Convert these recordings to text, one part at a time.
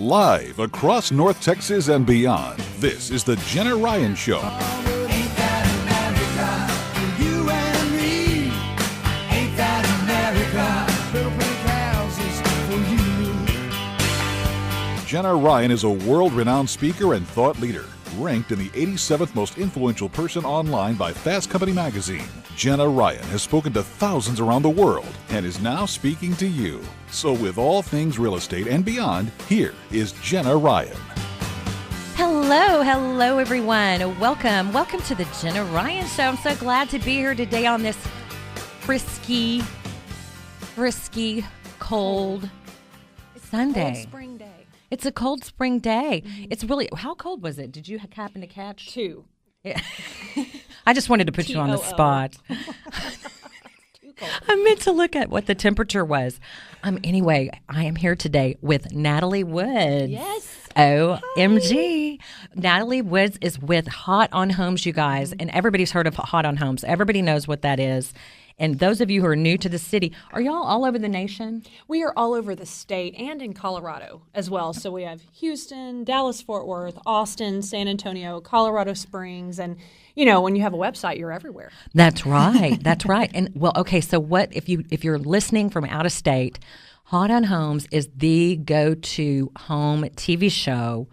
Live across North Texas and beyond, this is the Jenna Ryan Show. Ain't that America? For you and me. Ain't that America? Little pink houses for you. Jenna Ryan is a world-renowned speaker and thought leader, ranked in the 87th most influential person online by Fast Company magazine. Jenna Ryan has spoken to thousands around the world and is now speaking to you. So with all things real estate and beyond, here is Jenna Ryan. Hello, everyone. Welcome to the Jenna Ryan Show. I'm so glad to be here today on this frisky, cold Sunday. Cold spring day. It's a cold spring day. Mm-hmm. It's really, how cold was it? Did you happen to catch? 2. Yeah. I just wanted to put you on the spot. Too cold. I meant to look at what the temperature was. Anyway, I am here today with Natalie Woods. Yes. OMG. Natalie Woods is with HotOnHomes, you guys. And everybody's heard of HotOnHomes. Everybody knows what that is. And those of you who are new to the city, are y'all all over the nation? We are all over the state and in Colorado as well. So we have Houston, Dallas, Fort Worth, Austin, San Antonio, Colorado Springs. And, you know, when you have a website, you're everywhere. That's right. That's right. And, well, okay, so what if you're listening from out of state, HotOnHomes is the go-to home TV show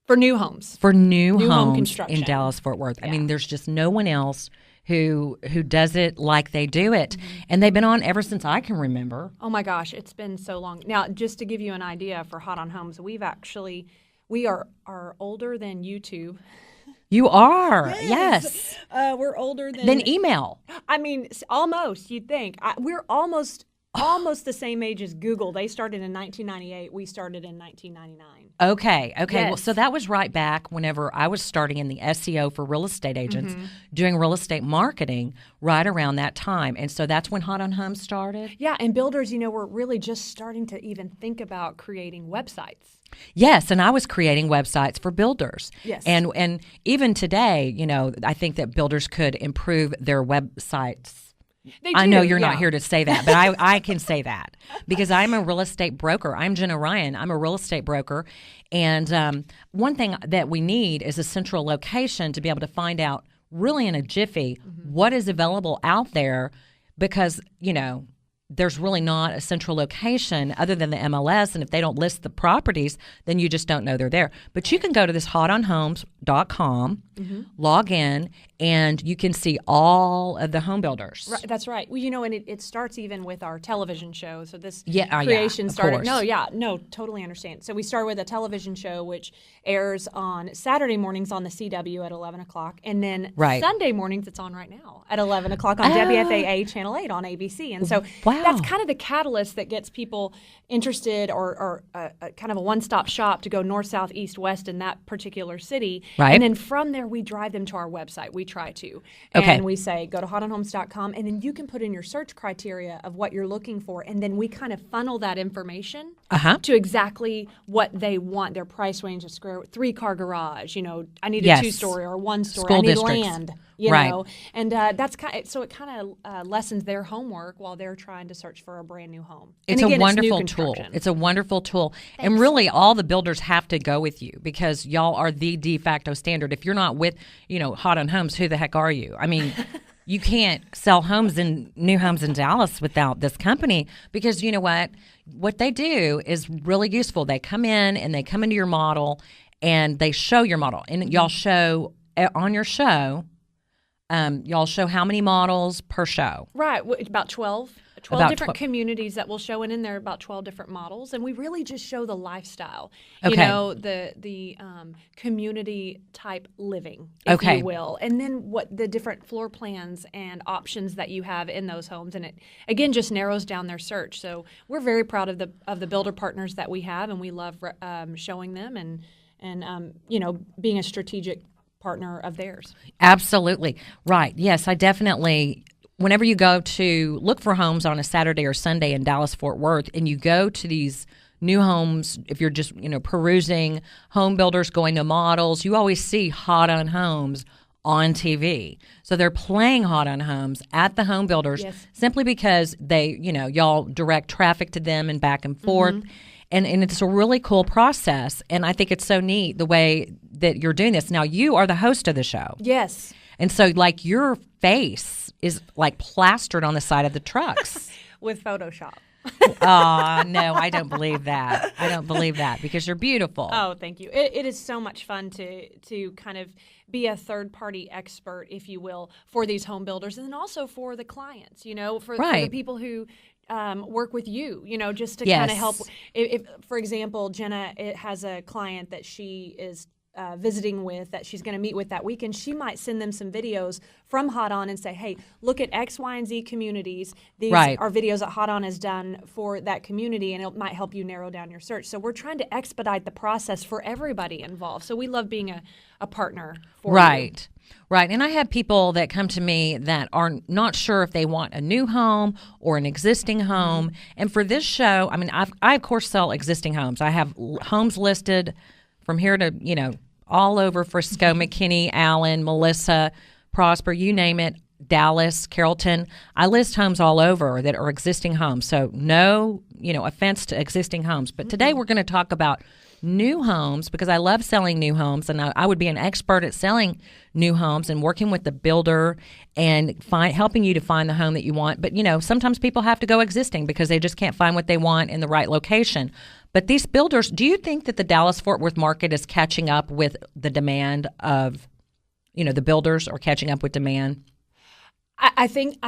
For new homes. For new home homes construction. in Dallas, Fort Worth. Yeah. I mean, there's just no one else who does it like they do it. Mm-hmm. And they've been on ever since I can remember. Oh, my gosh. It's been so long. Now, just to give you an idea for HotOnHomes, we are older than YouTube. You are. Yes. We're older than email. I mean, almost, you'd think. We're almost the same age as Google. They started in 1998. We started in 1999. Okay. Yes. Well, so that was right back whenever I was starting in the SEO for real estate agents, doing real estate marketing right around that time. And so that's when HotOnHomes started? Yeah, and builders, were really just starting to even think about creating websites. Yes, and I was creating websites for builders. Yes. And even today, I think that builders could improve their websites. I know you're not here to say that, but I can say that because I'm a real estate broker. I'm Jenna Ryan. I'm a real estate broker. And one thing that we need is a central location to be able to find out really in a jiffy what is available out there because, there's really not a central location other than the MLS. And if they don't list the properties, then you just don't know they're there. But you can go to this HotOnHomes.com, log in, and you can see all of the home builders. Right, that's right. Well, and it starts even with our television show. So this creation started. No, totally understand. So we start with a television show which airs on Saturday mornings on the CW at 11 o'clock. And then Sunday mornings, it's on right now at 11 o'clock on WFAA Channel 8 on ABC. And so that's kind of the catalyst that gets people interested or kind of a one-stop shop to go north, south, east, west in that particular city. Right. And then from there, we drive them to our website. We try to. And we say, go to HotOnHomes.com, and then you can put in your search criteria of what you're looking for, and then we kind of funnel that information to exactly what they want, their price range, a 3-car garage. I need a 2-story or a 1-story. School I need districts. land. Know, and that's so it kind of lessens their homework while they're trying to search for a brand new home. It's a wonderful tool. It's a wonderful tool, Thanks. and really all the builders have to go with you because y'all are the de facto standard. If you're not with HotOnHomes, who the heck are you? I mean. You can't sell new homes in Dallas without this company because you know what? What they do is really useful. They come in and they come into your model and they show your model. And y'all show on your show, y'all show how many models per show? Right, about 12. 12 different communities that we'll show in there, about 12 different models, and we really just show the lifestyle, the community type living, if you will, and then what the different floor plans and options that you have in those homes, and it again just narrows down their search. So we're very proud of the builder partners that we have, and we love showing them and being a strategic partner of theirs. Absolutely right. Yes, I definitely. Whenever you go to look for homes on a Saturday or Sunday in Dallas, Fort Worth, and you go to these new homes, if you're just, perusing home builders, going to models, you always see HotOnHomes on TV. So they're playing Hot on Homes at the home builders simply because they, y'all direct traffic to them and back and forth. And it's a really cool process. And I think it's so neat the way that you're doing this. Now, you are the host of the show. Yes. And so, like, your face is, like, plastered on the side of the trucks. With Photoshop. Oh, no, I don't believe that. I don't believe that because you're beautiful. Oh, thank you. It is so much fun to kind of be a third-party expert, if you will, for these home builders and then also for the clients, for the people who work with you, just to kind of help. If, for example, Jenna has a client that she is visiting with that she's going to meet with that weekend, she might send them some videos from Hot On and say, hey, look at X, Y, and Z communities. These are videos that Hot On has done for that community, and it might help you narrow down your search. So we're trying to expedite the process for everybody involved. So we love being a partner for you. Right. And I have people that come to me that are not sure if they want a new home or an existing home. And for this show, I mean, I of course sell existing homes. I have homes listed from here to, all over Frisco, McKinney, Allen, Melissa, Prosper, you name it, Dallas, Carrollton. I list homes all over that are existing homes. So no, offense to existing homes. But today we're going to talk about new homes because I love selling new homes, and I would be an expert at selling new homes and working with the builder and helping you to find the home that you want. But, sometimes people have to go existing because they just can't find what they want in the right location. But these builders, do you think that the Dallas-Fort Worth market is catching up with the demand of, the builders are catching up with demand? I think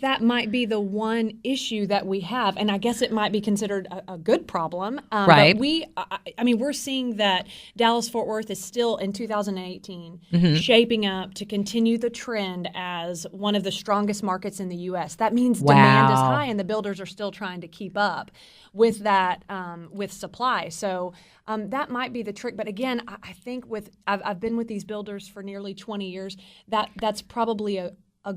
that might be the one issue that we have, and I guess it might be considered a good problem. Right. But we're seeing that Dallas-Fort Worth is still in 2018 shaping up to continue the trend as one of the strongest markets in the U.S. That means demand is high, and the builders are still trying to keep up with that with supply. So that might be the trick. But again, I think I've been with these builders for nearly 20 years. That's probably a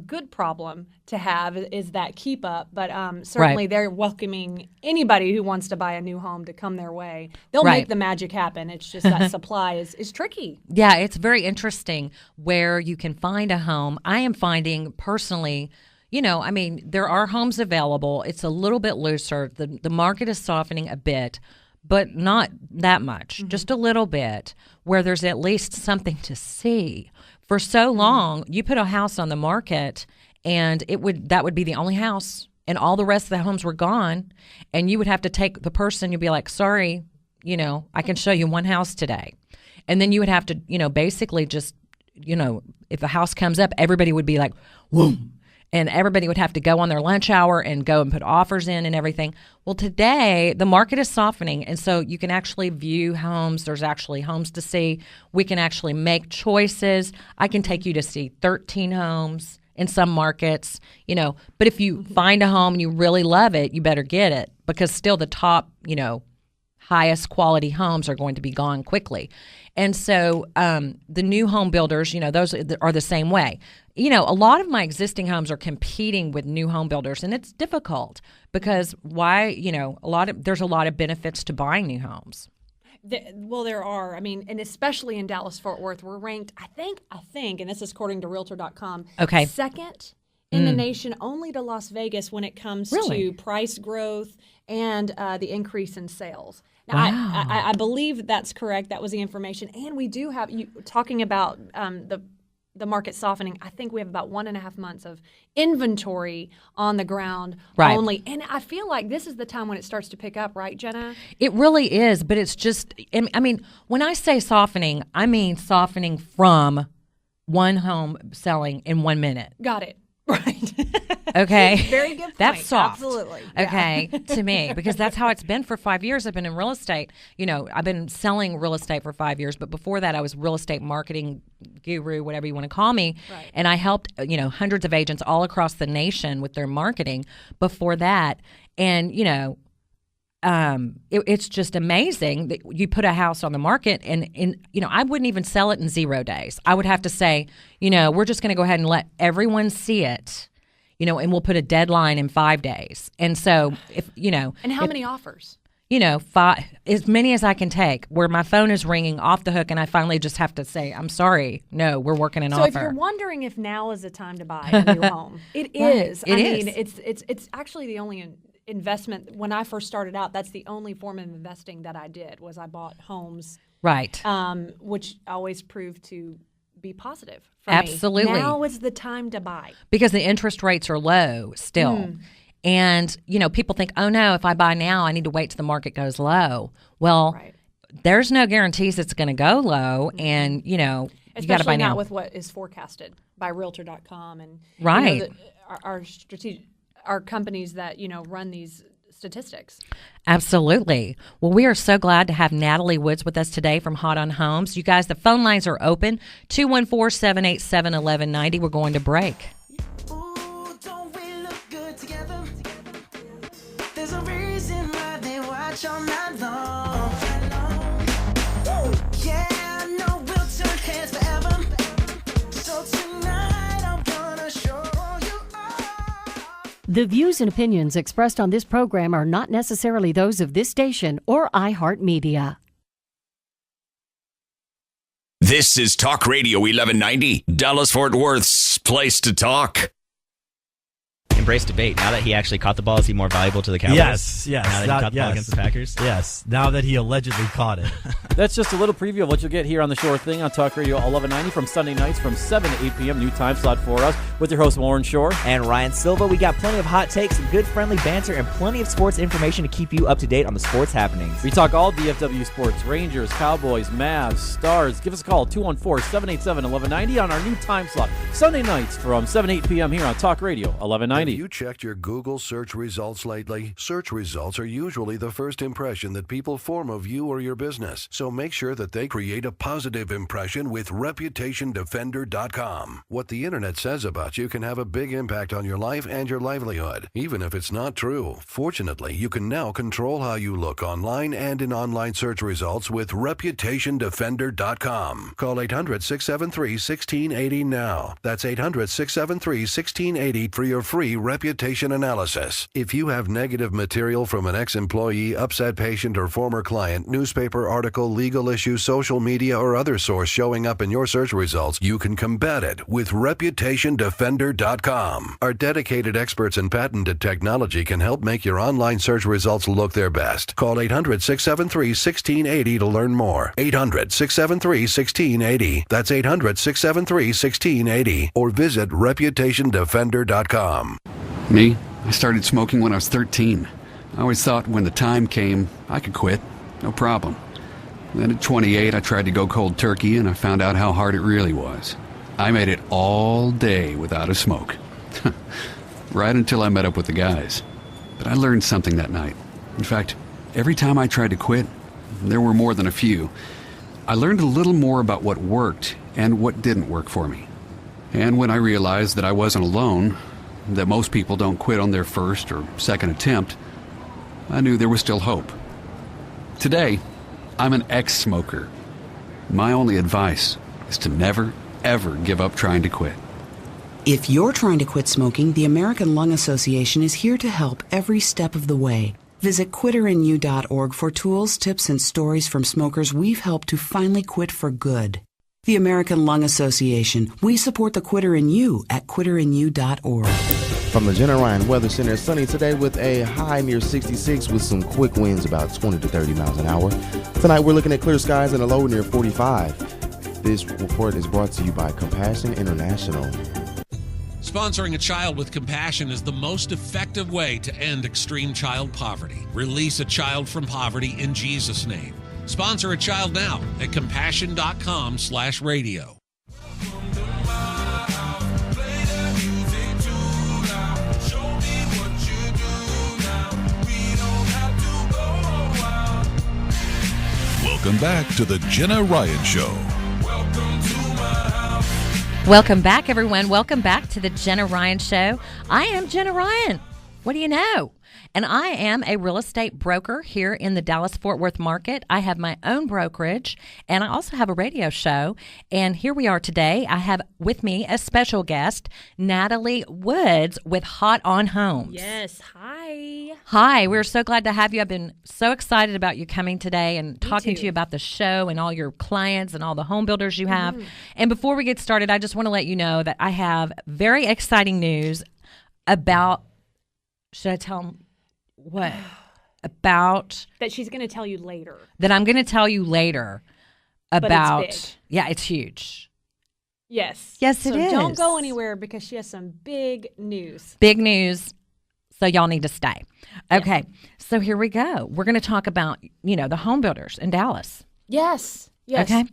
good problem to have is that keep up, but certainly they're welcoming anybody who wants to buy a new home to come their way. They'll make the magic happen. It's just that supply is tricky. Yeah, it's very interesting where you can find a home. I am finding personally, there are homes available. It's a little bit looser. The market is softening a bit, but not that much, just a little bit, where there's at least something to see. For so long, you put a house on the market, and that would be the only house, and all the rest of the homes were gone, and you would have to take the person. You'd be like, sorry, I can show you one house today. And then you would have to, basically just, if a house comes up, everybody would be like, whoa. And everybody would have to go on their lunch hour and go and put offers in and everything. Well, today, the market is softening, and so you can actually view homes. There's actually homes to see. We can actually make choices. I can take you to see 13 homes in some markets, But if you find a home and you really love it, you better get it because still the top, highest quality homes are going to be gone quickly. And so the new home builders, those are the same way. A lot of my existing homes are competing with new home builders, and it's difficult because there's a lot of benefits to buying new homes. There are. And especially in Dallas-Fort Worth, we're ranked, I think, and this is according to Realtor.com, second in the nation, only to Las Vegas when it comes to price growth and the increase in sales. Now, I believe that's correct. That was the information. And we do have, talking about the market softening, I think we have about 1.5 months of inventory on the ground only. And I feel like this is the time when it starts to pick up, right, Jenna? It really is, but it's just, when I say softening, I mean softening from one home selling in 1 minute. Got it. Right. Okay. Very good point. That's soft. Absolutely. Okay. To me, because that's how it's been for 5 years. I've been in real estate. I've been selling real estate for 5 years, but before that I was real estate marketing guru, whatever you want to call me. Right. And I helped, hundreds of agents all across the nation with their marketing before that. And, it's just amazing that you put a house on the market and I wouldn't even sell it in 0 days. I would have to say, we're just going to go ahead and let everyone see it, and we'll put a deadline in 5 days. And so And how many offers? as many as I can take, where my phone is ringing off the hook and I finally just have to say, I'm sorry, no, we're working an offer. So if you're wondering if now is the time to buy a new home, it is. It is. I mean, it's actually the only investment. When I first started out, that's the only form of investing that I did, was I bought homes. Right. Which always proved to be positive for Absolutely. me. Now is the time to buy. Because the interest rates are low still. And, people think, oh, no, if I buy now, I need to wait till the market goes low. Well, there's no guarantees it's going to go low. And, you got to buy now. Especially not with what is forecasted by Realtor.com and our companies that, run these statistics. Absolutely. Well, we are so glad to have Natalie Woods with us today from Hot on Homes. You guys, the phone lines are open, 214-787-1190. We're going to break. All night long. Yeah, no, we'll turn heads forever. So tonight I'm gonna show you all. The views and opinions expressed on this program are not necessarily those of this station or iHeartMedia. This is Talk Radio 1190, Dallas-Fort Worth's place to talk. Embrace debate. Now that he actually caught the ball, is he more valuable to the Cowboys? Yes. Now that he caught the ball against the Packers? Yes, now that he allegedly caught it. That's just a little preview of what you'll get here on The Shore Thing on Talk Radio 1190 from Sunday nights from 7 to 8 p.m. New time slot for us with your host, Warren Shore. And Ryan Silva. We got plenty of hot takes, some good friendly banter, and plenty of sports information to keep you up to date on the sports happenings. We talk all DFW sports, Rangers, Cowboys, Mavs, Stars. Give us a call, 214-787-1190 on our new time slot. Sunday nights from 7 to 8 p.m. here on Talk Radio 1190. Have you checked your Google search results lately? Search results are usually the first impression that people form of you or your business. So make sure that they create a positive impression with ReputationDefender.com. What the internet says about you can have a big impact on your life and your livelihood, even if it's not true. Fortunately, you can now control how you look online and in online search results with ReputationDefender.com. Call 800-673-1680 now. That's 800-673-1680 for your free reputation analysis. If you have negative material from an ex-employee, upset patient, or former client, newspaper article, legal issue, social media, or other source showing up in your search results, you can combat it with ReputationDefender.com. Our dedicated experts in patented technology can help make your online search results look their best. Call 800-673-1680 to learn more. 800-673-1680. That's 800-673-1680. Or visit ReputationDefender.com. Me? I started smoking when I was 13. I always thought when the time came, I could quit. No problem. Then at 28, I tried to go cold turkey, and I found out how hard it really was. I made it all day without a smoke. Right until I met up with the guys. But I learned something that night. In fact, every time I tried to quit, there were more than a few, I learned a little more about what worked and what didn't work for me. And when I realized that I wasn't alone, that most people don't quit on their first or second attempt, I knew there was still hope. Today, I'm an ex-smoker. My only advice is to never, ever give up trying to quit. If you're trying to quit smoking, the American Lung Association is here to help every step of the way. Visit quitterinyou.org for tools, tips, and stories from smokers we've helped to finally quit for good. The American Lung Association. We support the quitter in you at quitterinyou.org. From the Jenna Ryan Weather Center, sunny today with a high near 66 with some quick winds about 20 to 30 miles an hour. Tonight we're looking at clear skies and a low near 45. This report is brought to you by Compassion International. Sponsoring a child with compassion is the most effective way to end extreme child poverty. Release a child from poverty in Jesus' name. Sponsor a child now at compassion.com/radio. Welcome back to the Jenna Ryan Show. Welcome back, everyone. Welcome back to the Jenna Ryan Show. I am Jenna Ryan. What do you know? And I am a real estate broker here in the Dallas-Fort Worth market. I have my own brokerage, and I also have a radio show. And here we are today. I have with me a special guest, Natalie Woods with HotOnHomes. Yes. Hi. Hi. We're so glad to have you. I've been so excited about you coming today and talking to you about the show and all your clients and all the home builders you have. And before we get started, I just want to let you know that I have very exciting news about, should I tell them what? About that she's going to tell you later. That I'm going to tell you later about. But it's big. Yeah, it's huge. Yes. Yes, it is. So don't go anywhere because she has some big news. Big news. So y'all need to stay. Okay. So here we go. We're going to talk about, the home builders in Dallas. Yes. Yes. Okay.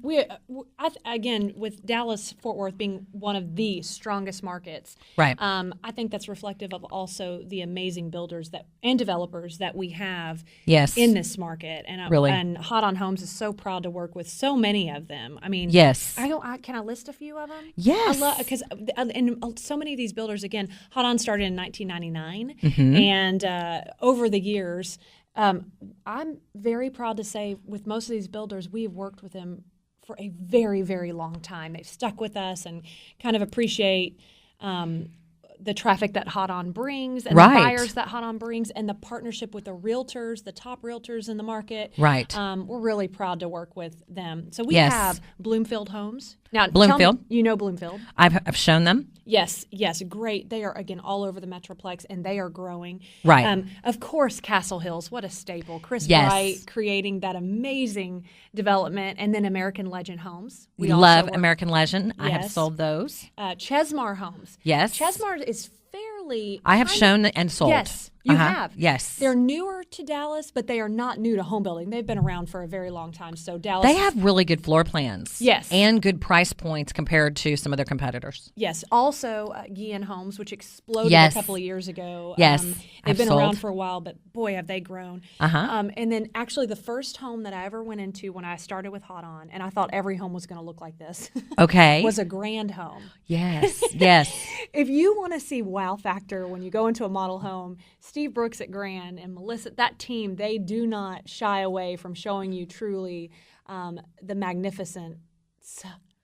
Again, with Dallas-Fort Worth being one of the strongest markets, right? I think that's reflective of also the amazing builders and developers that we have in this market. And and HotOnHomes is so proud to work with so many of them. I mean, yes. Can I list a few of them? Yes. Because and so many of these builders, again, HotOn started in 1999, and over the years. I'm very proud to say with most of these builders, we have worked with them for a very, very long time. They've stuck with us and kind of appreciate the traffic that HotOn brings and the buyers that HotOn brings and the partnership with the realtors, the top realtors in the market. Right. We're really proud to work with them. So we have Bloomfield Homes. Now, Bloomfield. You know Bloomfield. I've shown them. Yes, great. They are, again, all over the Metroplex, and they are growing. Right. Of course, Castle Hills, what a staple. Chris Bright creating that amazing development, and then American Legend Homes. We love American Legend. Yes. I have sold those. Chesmar Homes. Yes. Chesmar is fairly... I have shown and sold. Yes, you have. Yes. They're newer to Dallas, but they are not new to home building. They've been around for a very long time. So Dallas... They have really good floor plans. Yes. And good price points compared to some of their competitors. Yes. Also, Guillen Homes, which exploded a couple of years ago. Yes. They've been around for a while, but boy, have they grown. Uh-huh. And then actually the first home that I ever went into when I started with HotOn, and I thought every home was going to look like this. Okay. Was a Grand home. Yes. Yes. If you want to see wow factor when you go into a model home, Steve Brooks at Grand and Melissa, that team, they do not shy away from showing you truly the magnificence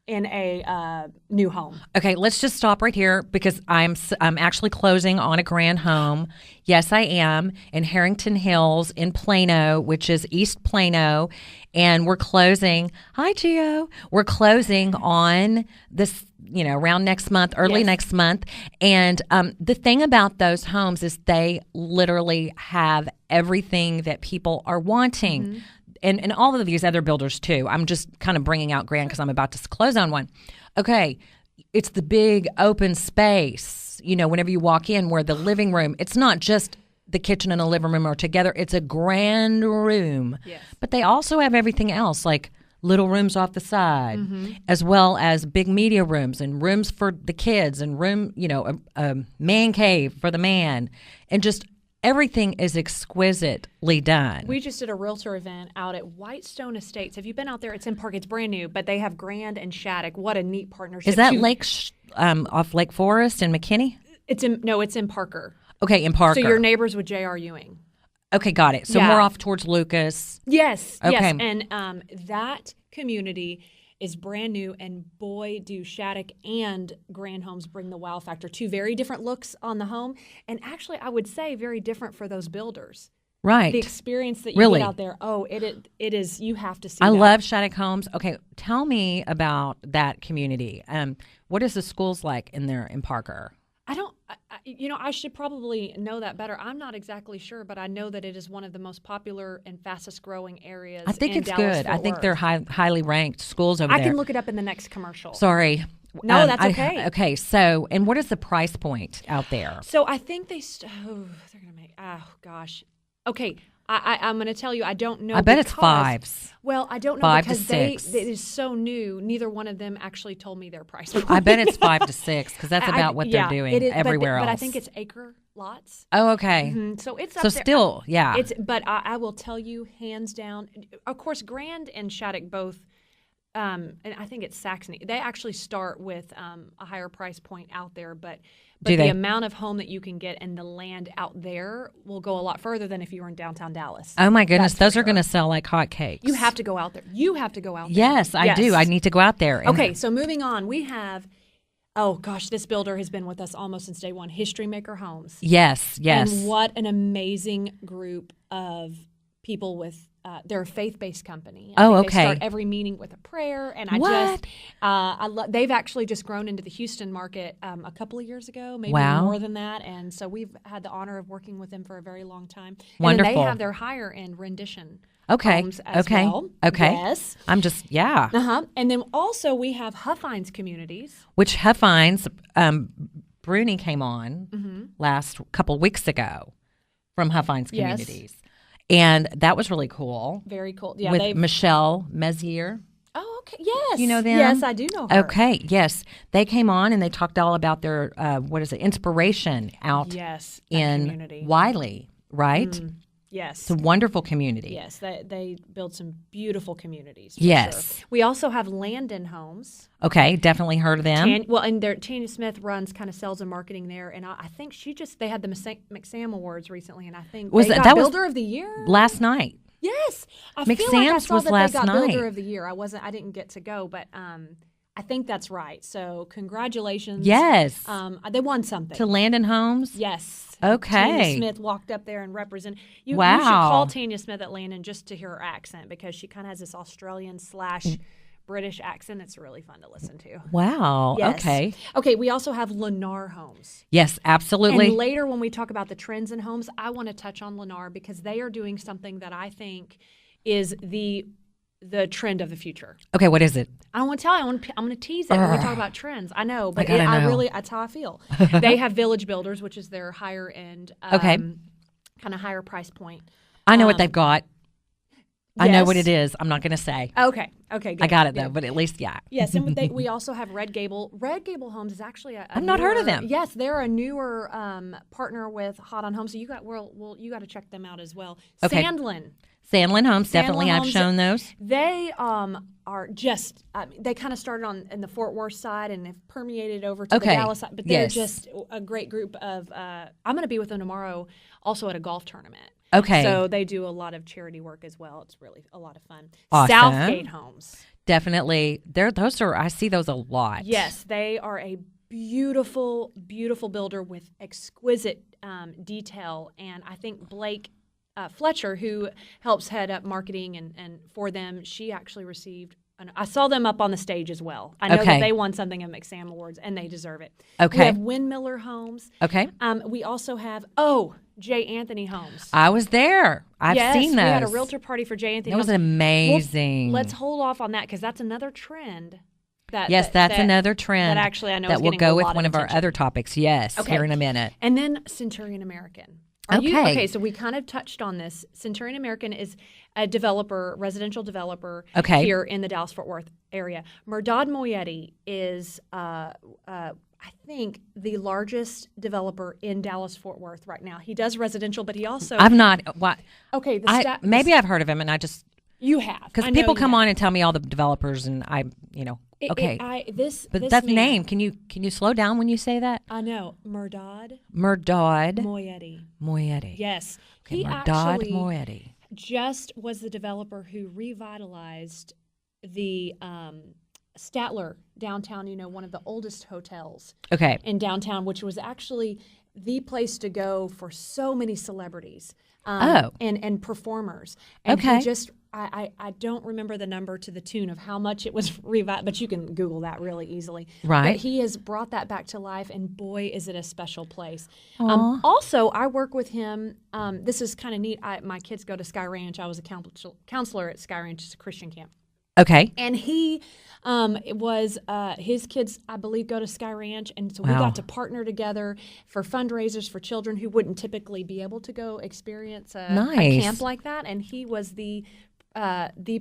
in a new home. Okay, let's just stop right here because I'm actually closing on a Grand home. Yes, I am in Harrington Hills in Plano, which is East Plano, and we're closing. Hi, Gio. We're closing on this, around next month, early next month. And the thing about those homes is they literally have everything that people are wanting. Mm-hmm. And all of these other builders, too. I'm just kind of bringing out Grand because I'm about to close on one. Okay, it's the big open space, whenever you walk in where the living room, it's not just the kitchen and the living room are together. It's a grand room. Yes. But they also have everything else, like little rooms off the side, as well as big media rooms and rooms for the kids and a man cave for the man. And just everything is exquisitely done. We just did a realtor event out at Whitestone Estates. Have you been out there? It's in Park. It's brand new, but they have Grand and Shattuck. What a neat partnership. Is that off Lake Forest and McKinney? It's in Parker. Okay, in Parker. So your neighbors with J.R. Ewing. Okay, got it. So more off towards Lucas. Yes. Okay. Yes. And that community is brand new, and boy, do Shattuck and Grand Homes bring the wow factor. Two very different looks on the home, and actually, I would say very different for those builders. Right. The experience that you get out there, it is, you have to see I love Shattuck Homes. Okay, tell me about that community. What is the schools like in Parker? I should probably know that better. I'm not exactly sure, but I know that it is one of the most popular and fastest growing areas. I think it's Dallas, good. I think they're highly ranked schools over there. I can look it up in the next commercial. Sorry. No, that's okay. Okay, so, and what is the price point out there? So I think they're going to make, Okay, I'm going to tell you, I don't know. I bet it's fives. Well, I don't know 5 because to 6. it is so new. Neither one of them actually told me their price point. I bet it's 5 to 6 because that's about what they're doing everywhere else. But I think it's acre lots. Oh, okay. Mm-hmm. So it's up so there. Still, yeah. But I will tell you, hands down. Of course, Grand and Shattuck both and I think it's Saxony. They actually start with a higher price point out there, but Do the they? amount of home that you can get and the land out there will go a lot further than if you were in downtown Dallas. Oh my goodness, That's for those are sure. going to sell like hotcakes. You have to go out there. You have to go out there. Yes, I do. I need to go out there. And Okay, so moving on, we have. Oh gosh, this builder has been with us almost since day one. History Maker Homes. Yes. And what an amazing group of people with. They're a faith-based company. Oh, They okay. start every meeting with a prayer, and they've actually just grown into the Houston market a couple of years ago, maybe more than that. And so we've had the honor of working with them for a very long time. Wonderful. And then they have their higher-end rendition Okay. homes as Okay. well. Okay. Yes. I'm just And then also we have Huffines Communities. Which Huffines, Bruni came on last couple weeks ago from Huffines Yes. Communities. And that was really cool. Very cool. Yeah, with Michelle Mezier. Oh, okay. Yes. You know them? Yes, I do know her. Okay, yes. They came on and they talked all about their, inspiration out Yes, that in community. Wiley, right? Yes. It's a wonderful community. Yes, they build some beautiful communities. For Yes. sure. We also have Landon Homes. Okay, definitely heard of them. And Tanya Smith runs kind of sales and marketing there, and I think they had the McSam Awards recently, and I think they got Builder of the Year last night. Yes, I feel like I McSam's saw was that last they got night. Builder of the Year. I didn't get to go, but I think that's right. So congratulations. Yes. They won something. To Landon Homes? Yes. Okay. Tanya Smith walked up there and represented. You should call Tanya Smith at Landon just to hear her accent because she kind of has this Australian / British accent. It's really fun to listen to. Wow. Yes. Okay. Okay, we also have Lennar Homes. Yes, absolutely. And later when we talk about the trends in homes, I want to touch on Lennar because they are doing something that I think is the trend of the future. Okay, what is it? I don't want to tell you. I'm going to tease it when we talk about trends. I know, but I know. that's how I feel. They have Village Builders, which is their higher end, kind of higher price point. I know what they've got. I know what Yes. it is. I'm not going to say. Okay, good. I got it, Yeah. though, but at least, yeah. Yes, and we also have Red Gable. Red Gable Homes is actually a I've not heard of newer- them. Yes, they're a newer partner with HotOnHomes, so you got to check them out as well. Okay. Sandlin Homes, definitely. I've shown those. They are just, they kind of started in the Fort Worth side and have permeated over to the Dallas side, but they're just a great group of, I'm going to be with them tomorrow also at a golf tournament. Okay. So they do a lot of charity work as well. It's really a lot of fun. Awesome. Southgate Homes. Definitely. I see those a lot. Yes, they are a beautiful, beautiful builder with exquisite detail. And I think Blake Fletcher, who helps head up marketing and for them, she actually received. I saw them up on the stage as well. I know that they won something at McSam Awards, and they deserve it. Okay. We have Windmiller Homes. Okay. We also have J. Anthony Homes. I was there. I've seen those. We had a realtor party for J. Anthony. That was Homes. amazing. Let's hold off on that because that's another trend. That's another trend that actually I know that is will getting go a with lot one of our attention. other topics. Yes, here in a minute. And then Centurion American. So we kind of touched on this. Centurion American is a residential developer here in the Dallas-Fort Worth area. Merdad Moyetti is, I think, the largest developer in Dallas-Fort Worth right now. He does residential, but he also... I've not... What? Okay. Maybe I've heard of him, and I just... You have. Because people come on and tell me all the developers, and This that's man, name. Can you slow down when you say that? I know. Merdad Moyetti. Yes. Okay, He Merdad actually Moyetti. just was the developer who revitalized the Statler downtown, one of the oldest hotels in downtown, which was actually the place to go for so many celebrities and performers. And he just, I don't remember the number to the tune of how much it was revitalized, but you can Google that really easily. Right. But he has brought that back to life, and boy, is it a special place. Also, I work with him. This is kind of neat. My kids go to Sky Ranch. I was a counselor at Sky Ranch. It's a Christian camp. Okay. And he was his kids, I believe, go to Sky Ranch, and so we got to partner together for fundraisers for children who wouldn't typically be able to go experience a camp like that. And he was the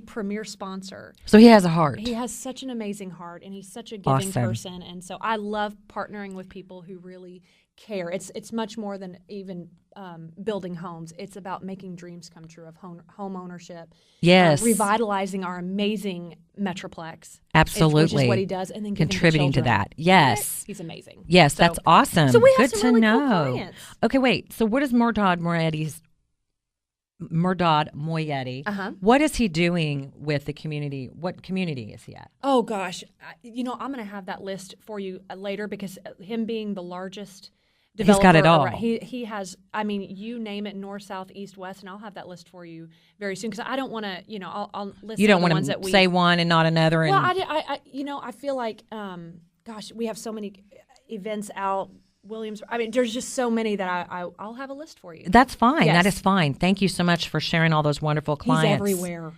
premier sponsor. So he has a heart. He has such an amazing heart, and he's such a giving person. And so I love partnering with people who really care. It's much more than even building homes. It's about making dreams come true of home ownership. Yes. Revitalizing our amazing Metroplex. Absolutely. Which is what he does. And then contributing to that. Yes. He's amazing. Yes, that's awesome. So we have Good some really to cool know. clients. Okay, wait. So what is Murdad Moyetti? What is he doing with the community? What community is he at? Oh, gosh. I'm going to have that list for you later because him being the largest developer. He's got it all. He has, you name it, north, south, east, west, and I'll have that list for you very soon because I don't want to, I'll list You don't the want ones to that we say one and not another. And well, I feel like, gosh, we have so many events out. Williams. There's just so many that I'll have a list for you. That's fine. Yes. That is fine. Thank you so much for sharing all those wonderful clients. He's everywhere.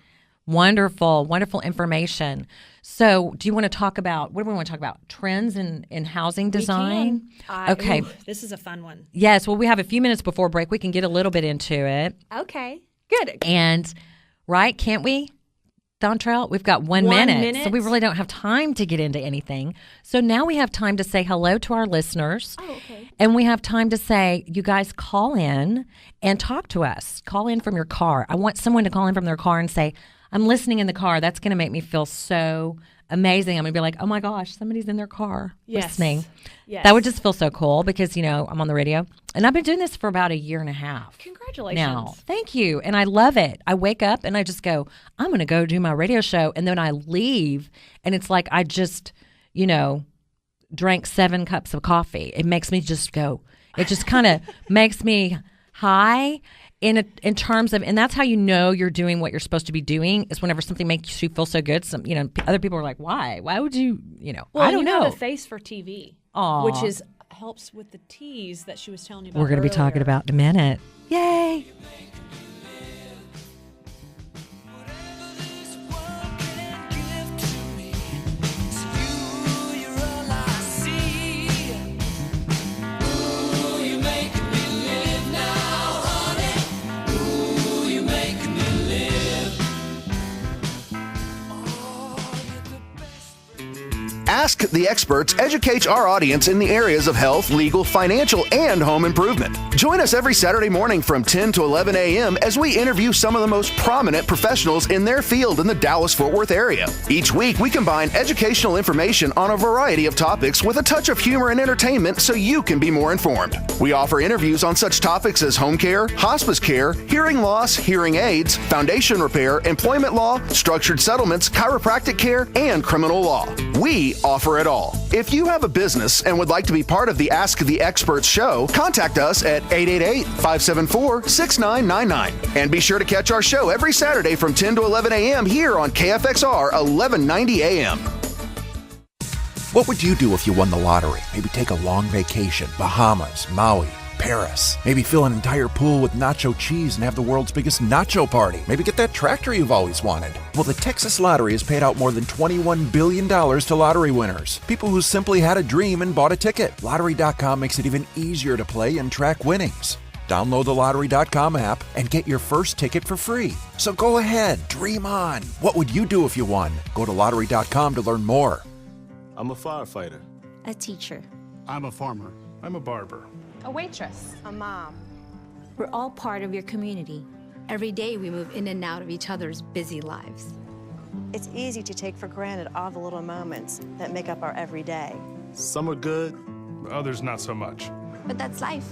Wonderful, wonderful information. So do you want to talk about, what do we want to talk about? Trends in housing design? Okay. This is a fun one. Yes. Well, we have a few minutes before break. We can get a little bit into it. Okay. Good. And, right, can't we? Dontrell, we've got 1 minute, so we really don't have time to get into anything. So now we have time to say hello to our listeners. Oh, okay. And we have time to say, you guys call in and talk to us. Call in from your car. I want someone to call in from their car and say, I'm listening in the car. That's going to make me feel so amazing. I'm going to be like, oh my gosh, somebody's in their car listening. Yes. That would just feel so cool because, I'm on the radio. And I've been doing this for about 1.5 years. Congratulations. Now, thank you. And I love it. I wake up and I just go, I'm going to go do my radio show. And then I leave and it's like I just, drank 7 cups of coffee. It makes me just go, it just kind of makes me high in terms of, and that's how you're doing what you're supposed to be doing is whenever something makes you feel so good. Some, other people are like, why? Why would you, well, I don't know. You have a face for TV, which helps with the teas that she was telling you about. We're going to be talking about in a minute. Yay. Ask the Experts educates our audience in the areas of health, legal, financial, and home improvement. Join us every Saturday morning from 10 to 11 a.m. as we interview some of the most prominent professionals in their field in the Dallas-Fort Worth area. Each week, we combine educational information on a variety of topics with a touch of humor and entertainment so you can be more informed. We offer interviews on such topics as home care, hospice care, hearing loss, hearing aids, foundation repair, employment law, structured settlements, chiropractic care, and criminal law. We offer it all. If you have a business and would like to be part of the Ask the Experts show, contact us at 888-574-6999. And be sure to catch our show every Saturday from 10 to 11 a.m. here on KFXR 1190 a.m. What would you do if you won the lottery? Maybe take a long vacation, Bahamas, Maui, Paris. Maybe fill an entire pool with nacho cheese and have the world's biggest nacho party. Maybe get that tractor you've always wanted. Well, the Texas Lottery has paid out more than $21 billion to lottery winners. People who simply had a dream and bought a ticket. Lottery.com makes it even easier to play and track winnings. Download the Lottery.com app and get your first ticket for free. So go ahead, dream on. What would you do if you won? Go to Lottery.com to learn more. I'm a firefighter. A teacher. I'm a farmer. I'm a barber. A waitress. A mom. We're all part of your community. Every day we move in and out of each other's busy lives. It's easy to take for granted all the little moments that make up our everyday. Some are good, others not so much. But that's life.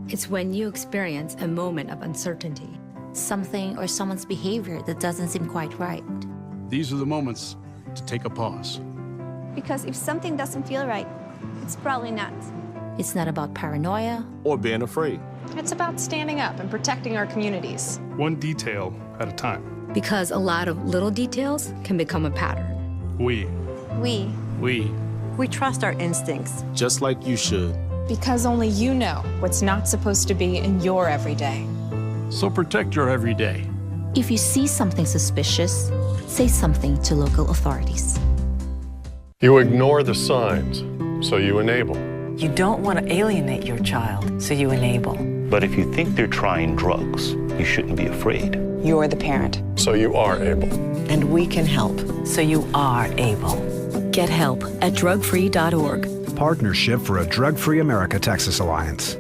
It's when you experience a moment of uncertainty, something or someone's behavior that doesn't seem quite right. These are the moments to take a pause. Because if something doesn't feel right, it's probably not. It's not about paranoia or being afraid. It's about standing up and protecting our communities. One detail at a time. Because a lot of little details can become a pattern. We trust our instincts. Just like you should. Because only you know what's not supposed to be in your everyday. So protect your everyday. If you see something suspicious, say something to local authorities. You ignore the signs, so you enable. You don't want to alienate your child, so you enable. But if you think they're trying drugs, you shouldn't be afraid. You're the parent. So you are able. And we can help, so you are able. Get help at drugfree.org. Partnership for a Drug-Free America Texas Alliance.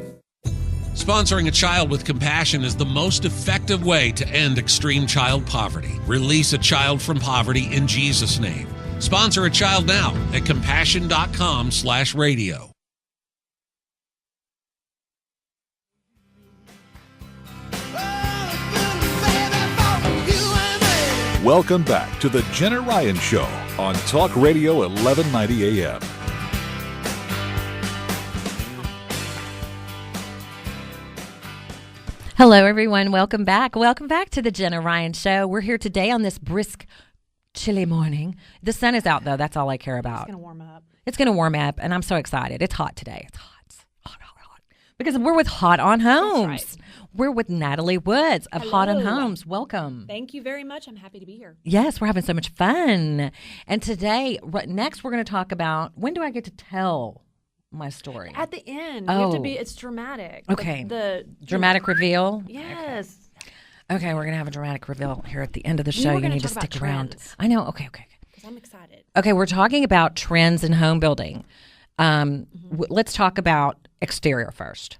Sponsoring a child with compassion is the most effective way to end extreme child poverty. Release a child from poverty in Jesus' name. Sponsor a child now at compassion.com/radio. Welcome back to the Jenna Ryan Show on Talk Radio 1190 AM. Hello, everyone. Welcome back. Welcome back to the Jenna Ryan Show. We're here today on this brisk, chilly morning. The sun is out, though. That's all I care about. It's going to warm up. It's going to warm up, and I'm so excited. It's hot today. It's hot. Hot. Because we're with Hot on Homes. Right. We're with Natalie Woods of Hello. Hot on Homes. Welcome. Thank you very much. I'm happy to be here. Yes, we're having so much fun. And today, next, we're going to talk about, when do I get to tell my story? At the end. Oh. You have to be, it's dramatic. Okay. The dramatic reveal? Yes. Okay, we're going to have a dramatic reveal here at the end of the show. We were You need to talk about stick around. trends. I know. Okay. Because I'm excited. Okay, we're talking about trends in home building. Let's talk about exterior first.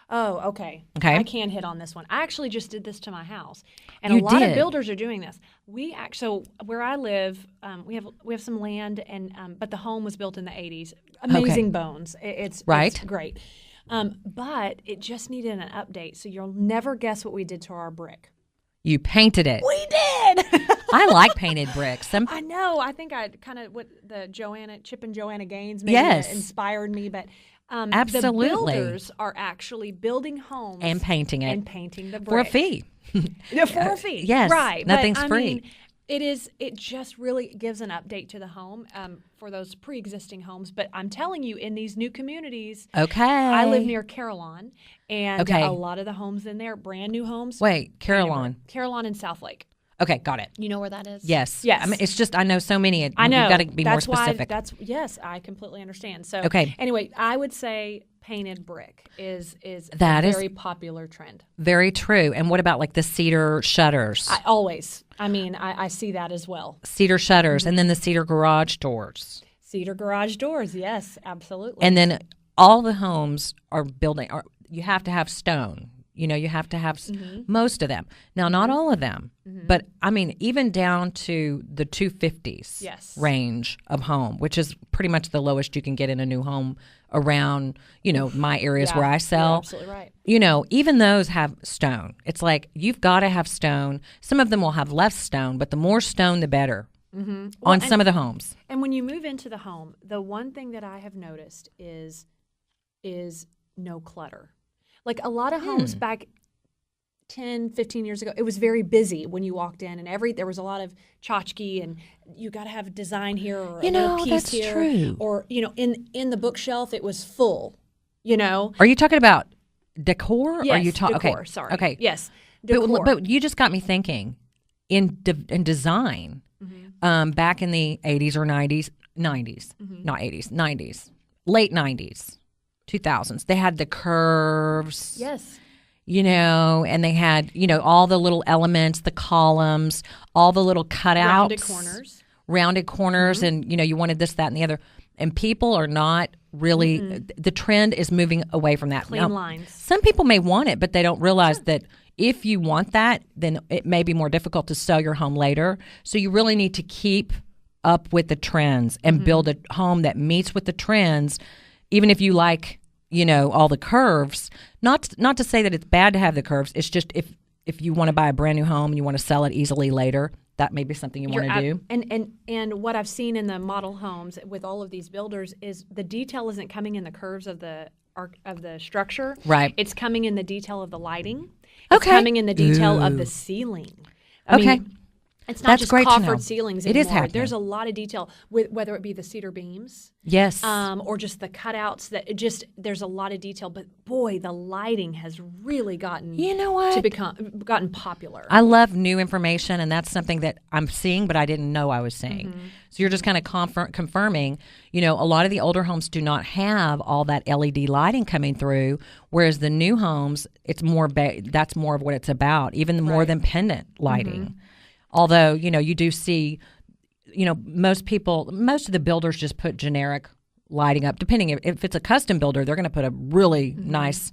Oh, okay. Okay. I can hit on this one. I actually just did this to my house, and You a lot did? of builders are doing this. So where I live, we have some land, and but the home was built in the 80s. Amazing bones. It's great. But it just needed an update. So you'll never guess what we did to our brick. You painted it. We did. I like painted bricks. I know. I think I kind of what the Chip and Joanna Gaines maybe inspired me, but. Absolutely. The builders are actually building homes and painting it and painting the brick for a fee. For a fee, yes, right? Nothing's but, free. I mean, it just really gives an update to the home for those pre-existing homes. But I'm telling you, in these new communities, I live near Carillon, and a lot of the homes in there, brand new homes. Wait, Carillon and Southlake. Okay, got it. You know where that is? Yes. I mean, it's just I know so many. I know. You've got to be more specific. Yes, I completely understand. So anyway, I would say painted brick is a very popular trend. Very true. And what about like the cedar shutters? I see that as well. Cedar shutters, and then the cedar garage doors. Cedar garage doors, yes, absolutely. And then all the homes are building. You have to have stone. You know, you have to have most of them. Now, not all of them, but I mean, even down to the 250s range of home, which is pretty much the lowest you can get in a new home around, my areas where I sell. You're absolutely right. Even those have stone. It's like you've got to have stone. Some of them will have less stone, but the more stone, the better on some of the homes. And when you move into the home, the one thing that I have noticed is no clutter. Like a lot of homes back 10, 15 years ago, it was very busy when you walked in, and there was a lot of tchotchke, and you got to have a design here or a little piece that's here. True. Or, in the bookshelf, it was full, Are you talking about decor? Yes, Or are you decor, okay. sorry. Okay. Yes, decor. But you just got me thinking in design back in the 80s or 90s, not 80s, 90s, late 90s. 2000s. They had the curves. Yes. And they had, all the little elements, the columns, all the little cutouts. Rounded corners. And, you wanted this, that, and the other. And people are not really, the trend is moving away from that. Clean lines. Some people may want it, but they don't realize that if you want that, then it may be more difficult to sell your home later. So you really need to keep up with the trends and build a home that meets with the trends. Even if you like, all the curves, not to say that it's bad to have the curves. It's just if you want to buy a brand new home and you want to sell it easily later, that may be something you want to do. And what I've seen in the model homes with all of these builders is the detail isn't coming in the curves of the structure. Right. It's coming in the detail of the lighting. It's coming in the detail of the ceiling. I mean, it's not just coffered ceilings anymore. It is happening. There's a lot of detail, whether it be the cedar beams, yes, or just the cutouts. There's a lot of detail. But boy, the lighting has really gotten gotten popular. I love new information, and that's something that I'm seeing, but I didn't know I was seeing. So you're just kind of confirming. A lot of the older homes do not have all that LED lighting coming through, whereas the new homes, it's more. That's more of what it's about, even more than pendant lighting. Although, you do see, most of the builders just put generic lighting up. Depending if it's a custom builder, they're going to put a really nice,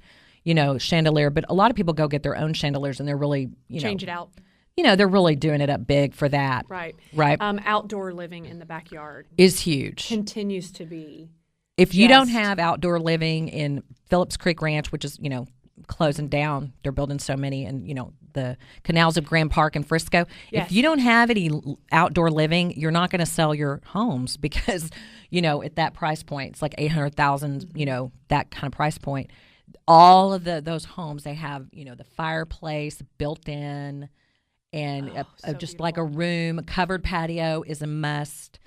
chandelier. But a lot of people go get their own chandeliers, and they're really, change it out. They're really doing it up big for that. Right. Right. Outdoor living in the backyard is huge. Continues to be. If you don't have outdoor living in Phillips Creek Ranch, which is, closing down, they're building so many, and, the canals of Grand Park in Frisco. Yes. If you don't have any outdoor living, you're not going to sell your homes because, at that price point, it's like $800,000, that kind of price point. All of those homes, they have, the fireplace built in, and just beautiful. Like a room, a covered patio is a must.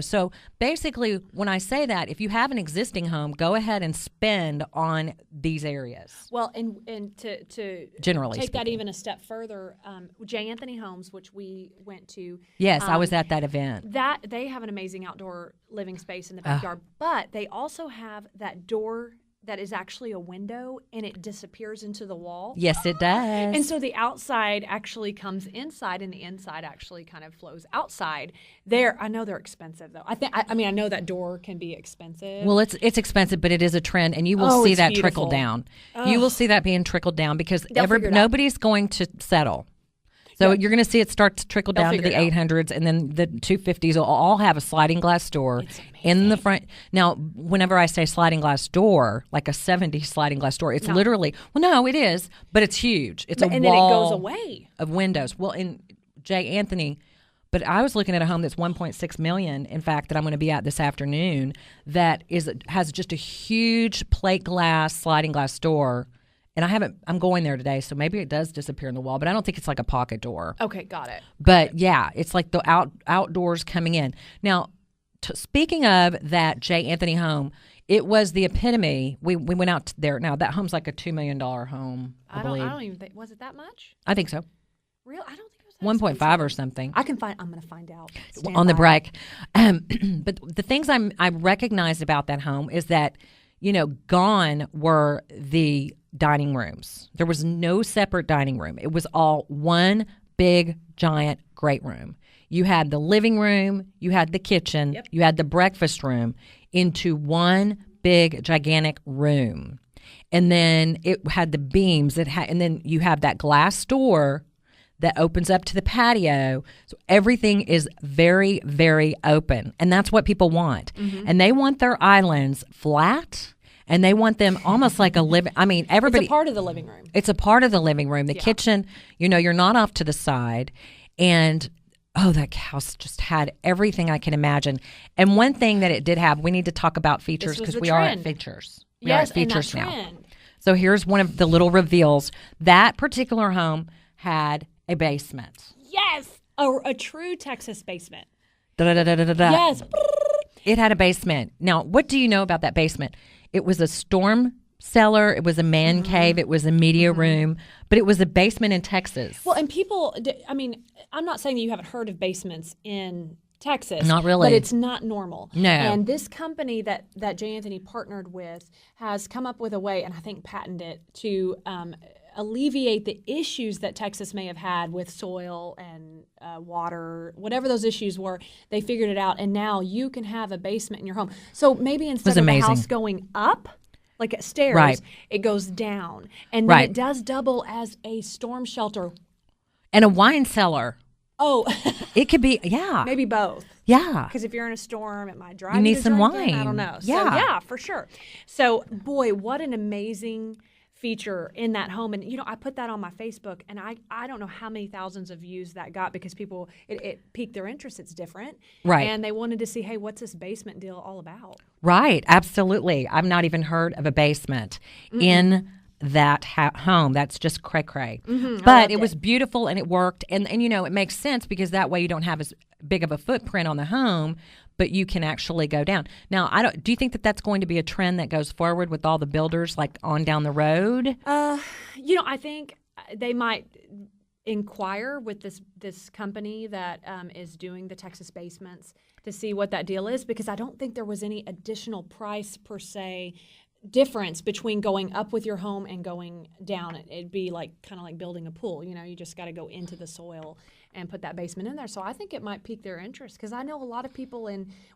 So basically, when I say that, if you have an existing home, go ahead and spend on these areas. Well, and to generally take speaking. That even a step further, J. Anthony Homes, which we went to. Yes, I was at that event. That they have an amazing outdoor living space in the backyard, but they also have that door that is actually a window, and it disappears into the wall. Yes, it does. And so the outside actually comes inside, and the inside actually kind of flows outside. I know they're expensive, though. I know that door can be expensive. Well, it's expensive, but it is a trend, and you will see that beautiful. trickle down. Oh. You will see that being trickled down because nobody's going to settle. So you're going to see it start to trickle down to the 800s, and then the 250s will all have a sliding glass door in the front. Now, whenever I say sliding glass door, like a 70s sliding glass door, it's literally, it is, but it's huge. It's a wall. And then it goes away. Of windows. Well, in J. Anthony, but I was looking at a home that's $1.6 million, in fact, that I'm going to be at this afternoon, that has just a huge plate glass, sliding glass door. And I'm going there today, so maybe it does disappear in the wall, but I don't think it's like a pocket door. Okay, got it. But yeah, it's like the outdoors coming in. Now, speaking of that J. Anthony home, it was the epitome. We went out there. Now, that home's like a $2 million home, I believe. I don't even think, was it that much? I think so. Real? I don't think it was that 1.5 or something. I'm going to find out. On the break. But the things I recognized about that home is that, gone were the dining rooms. There was no separate dining room. It was all one big, giant, great room. You had the living room, you had the kitchen, you had the breakfast room into one big, gigantic room. And then it had the beams. And then you have that glass door that opens up to the patio. So everything is very, very open. And that's what people want. Mm-hmm. And they want their islands flat. And they want them almost like a living. I mean, everybody. It's a part of the living room. It's a part of the living room. The kitchen, you're not off to the side. And, that house just had everything I can imagine. And one thing that it did have, we need to talk about features because we are at features. We are at features now. So here's one of the little reveals. That particular home had a basement. Yes, a true Texas basement. Da-da-da-da-da-da. Yes. It had a basement. Now, what do you know about that basement? It was a storm cellar. It was a man cave. It was a media room. But it was a basement in Texas. Well, and people, I'm not saying that you haven't heard of basements in Texas. Not really. But it's not normal. No. And this company that J. Anthony partnered with has come up with a way, and I think patented it, to alleviate the issues that Texas may have had with soil and water, whatever those issues were. They figured it out, and now you can have a basement in your home. So maybe instead of the house going up, like stairs, it goes down. And then it does double as a storm shelter. And a wine cellar. Oh. It could be, maybe both. Yeah. Because if you're in a storm, it might drive you need some wine. I don't know. Yeah. So, yeah, for sure. So, boy, what an amazing feature in that home. And, I put that on my Facebook, and I don't know how many thousands of views that got because people, it piqued their interest. It's different. Right. And they wanted to see, hey, what's this basement deal all about? Right. Absolutely. I've not even heard of a basement in that home. That's just cray-cray. But it was beautiful, and it worked. And it makes sense because that way you don't have as big of a footprint on the home, but you can actually go down. Now, do you think that that's going to be a trend that goes forward with all the builders, like on down the road? I think they might inquire with this company that is doing the Texas basements to see what that deal is, because I don't think there was any additional price per se difference between going up with your home and going down. It'd be kind of like building a pool. You just got to go into the soil and put that basement in there. So I think it might pique their interest because I know a lot of people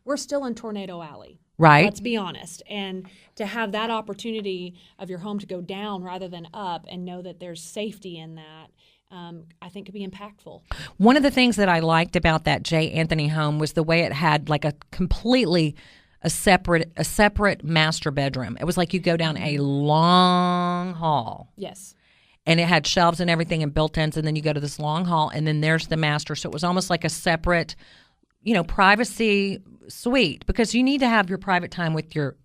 we're still in Tornado Alley. Right. Let's be honest. And to have that opportunity of your home to go down rather than up and know that there's safety in that, I think could be impactful. One of the things that I liked about that J. Anthony home was the way it had like a separate master bedroom. It was like you go down a long hall. Yes. And it had shelves and everything and built-ins, and then you go to this long hall, and then there's the master. So it was almost like a separate, privacy suite, because you need to have your private time with your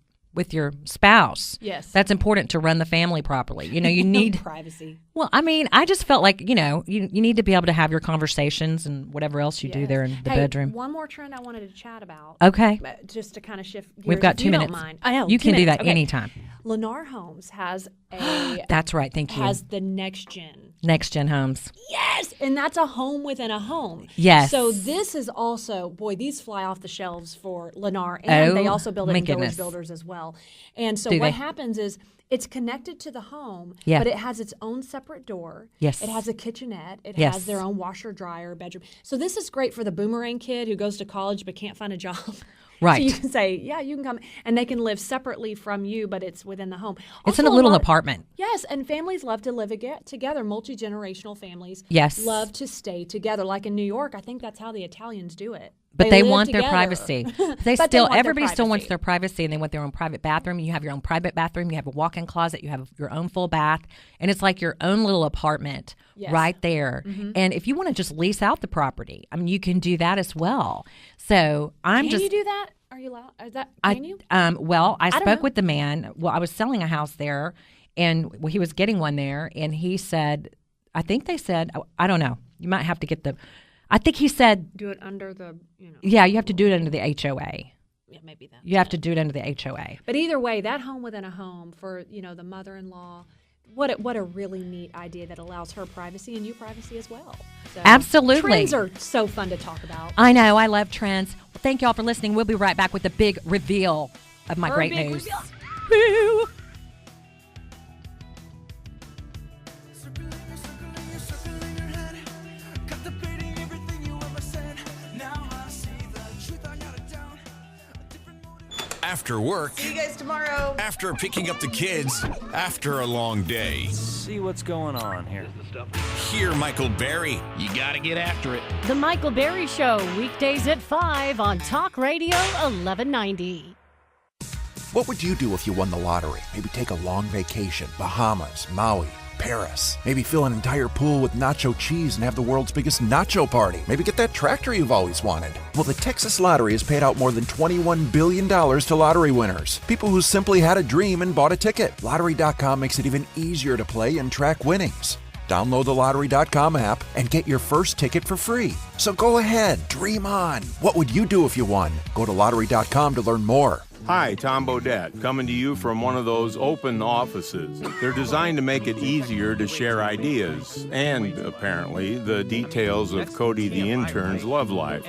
spouse. Yes. That's important to run the family properly. You need privacy. Well, I mean, I just felt like, you need to be able to have your conversations and whatever else you do there in the bedroom. One more trend I wanted to chat about. Okay. Just to kind of shift gears. We've got 2 minutes. Don't mind. I know. You can do that okay. anytime. Lennar Homes has a... That's right. Thank you. Has the next gen homes. Yes. And that's a home within a home. Yes. So this is also, these fly off the shelves for Lennar, and they also build it in Village Builders as well. And so what happens is it's connected to the home, but it has its own separate door. Yes. It has a kitchenette. It has their own washer, dryer, bedroom. So this is great for the boomerang kid who goes to college but can't find a job. Right. So you can say, yeah, you can come, and they can live separately from you, but it's within the home. It's in a little apartment. Yes, and families love to live together. Multi-generational families love to stay together. Like in New York, I think that's how the Italians do it. But they want their privacy. Everybody still wants privacy. their privacy, and they want their own private bathroom. You have your own private bathroom. You have a walk-in closet. You have your own full bath, and it's like your own little apartment right there. Mm-hmm. And if you want to just lease out the property, I mean, you can do that as well. So Can you do that? Are you allowed? Can you? I spoke with the man. Well, I was selling a house there, and he was getting one there, and he said, I think they said, I don't know. You might have to get the. I think he said do it under the. Yeah, you have to do it under the HOA. Yeah, maybe that. You have to do it under the HOA. But either way, that home within a home for the mother-in-law. What a really neat idea that allows her privacy and you privacy as well. So, absolutely. Trends are so fun to talk about. I know. I love trends. Well, thank you all for listening. We'll be right back with the big reveal of my great news. Woo! After work. See you guys tomorrow. After picking up the kids. After a long day. See what's going on here. Hear Michael Berry. You gotta get after it. The Michael Berry Show, weekdays at 5 on Talk Radio 1190. What would you do if you won the lottery? Maybe take a long vacation. Bahamas, Maui, Paris. Maybe fill an entire pool with nacho cheese and have the world's biggest nacho party. Maybe get that tractor you've always wanted. Well, the Texas Lottery has paid out more than $21 billion to lottery winners. People who simply had a dream and bought a ticket. Lottery.com makes it even easier to play and track winnings. Download the Lottery.com app and get your first ticket for free. So go ahead, dream on. What would you do if you won? Go to Lottery.com to learn more. Hi, Tom Bodette, coming to you from one of those open offices. They're designed to make it easier to share ideas and, apparently, the details of Cody the intern's love life.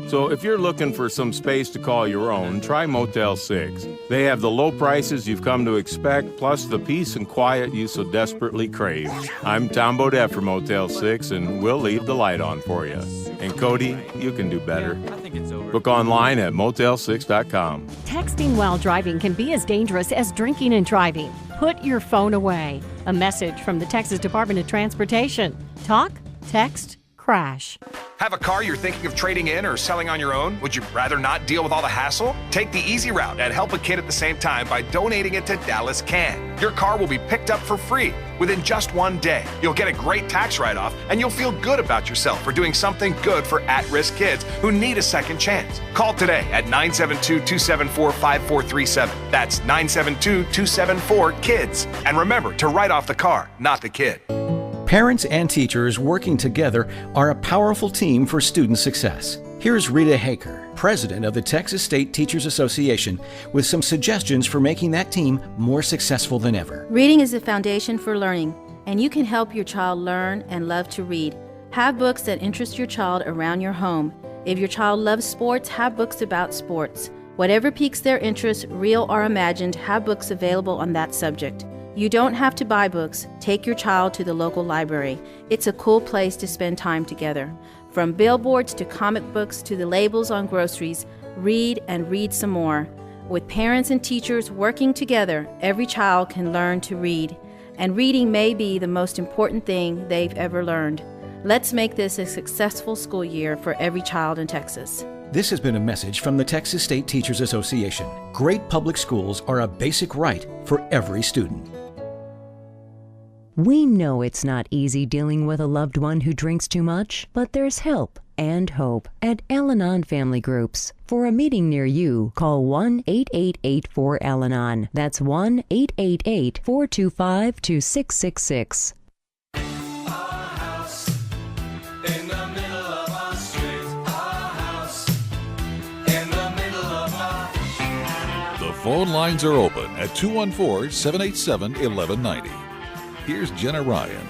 So if you're looking for some space to call your own, try Motel 6. They have the low prices you've come to expect, plus the peace and quiet you so desperately crave. I'm Tom Bodette from Motel 6, and we'll leave the light on for you. And Cody, you can do better. Book online at motel6.com. Texting while driving can be as dangerous as drinking and driving. Put your phone away. A message from the Texas Department of Transportation. Talk, text, crash. Have a car you're thinking of trading in or selling on your own? Would you rather not deal with all the hassle? Take the easy route and help a kid at the same time by donating it to Dallas Can. Your car will be picked up for free within just one day. You'll get a great tax write-off, and you'll feel good about yourself for doing something good for at-risk kids who need a second chance. Call today at 972-274-5437. That's 972-274-KIDS. And remember to write off the car, not the kid. Parents and teachers working together are a powerful team for student success. Here's Rita Haker, president of the Texas State Teachers Association, with some suggestions for making that team more successful than ever. Reading is the foundation for learning, and you can help your child learn and love to read. Have books that interest your child around your home. If your child loves sports, have books about sports. Whatever piques their interest, real or imagined, have books available on that subject. You don't have to buy books. Take your child to the local library. It's a cool place to spend time together. From billboards to comic books to the labels on groceries, read and read some more. With parents and teachers working together, every child can learn to read. And reading may be the most important thing they've ever learned. Let's make this a successful school year for every child in Texas. This has been a message from the Texas State Teachers Association. Great public schools are a basic right for every student. We know it's not easy dealing with a loved one who drinks too much, but there's help and hope at Al-Anon Family Groups. For a meeting near you, call 1-888-4-AL-ANON. That's 1-888-425-2666. The phone lines are open at 214-787-1190. Here's Jenna Ryan.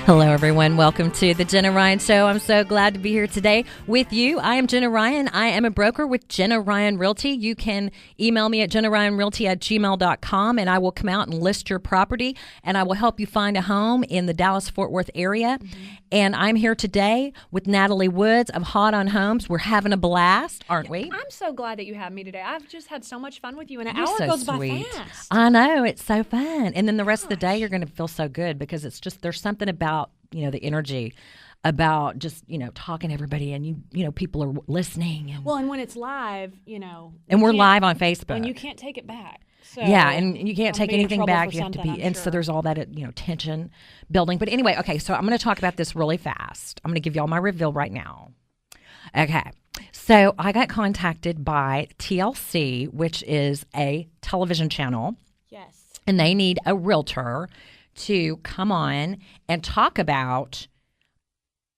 Hello, everyone. Welcome to the Jenna Ryan Show. I'm so glad to be here today with you. I am Jenna Ryan. I am a broker with Jenna Ryan Realty. You can email me at jennaryanrealty@gmail.com, and I will come out and list your property, and I will help you find a home in the Dallas-Fort Worth area. And I'm here today with Natalie Woods of HotOnHomes. We're having a blast, aren't we? I'm so glad that you have me today. I've just had so much fun with you, and an You're hour so goes sweet. by fast. I know. It's so fun. And then the rest of the day, you're going to feel so good because it's just, there's something about, the energy about just, talking to everybody and people are listening. And, well, and when it's live, and we're live on Facebook. And you can't take it back. So yeah, and you can't take anything back. You have to be, I'm so sure. there's all that, tension building. But anyway, okay, so I'm going to talk about this really fast. I'm going to give you all my reveal right now. Okay, so I got contacted by TLC, which is a television channel. Yes. And they need a realtor to come on and talk about,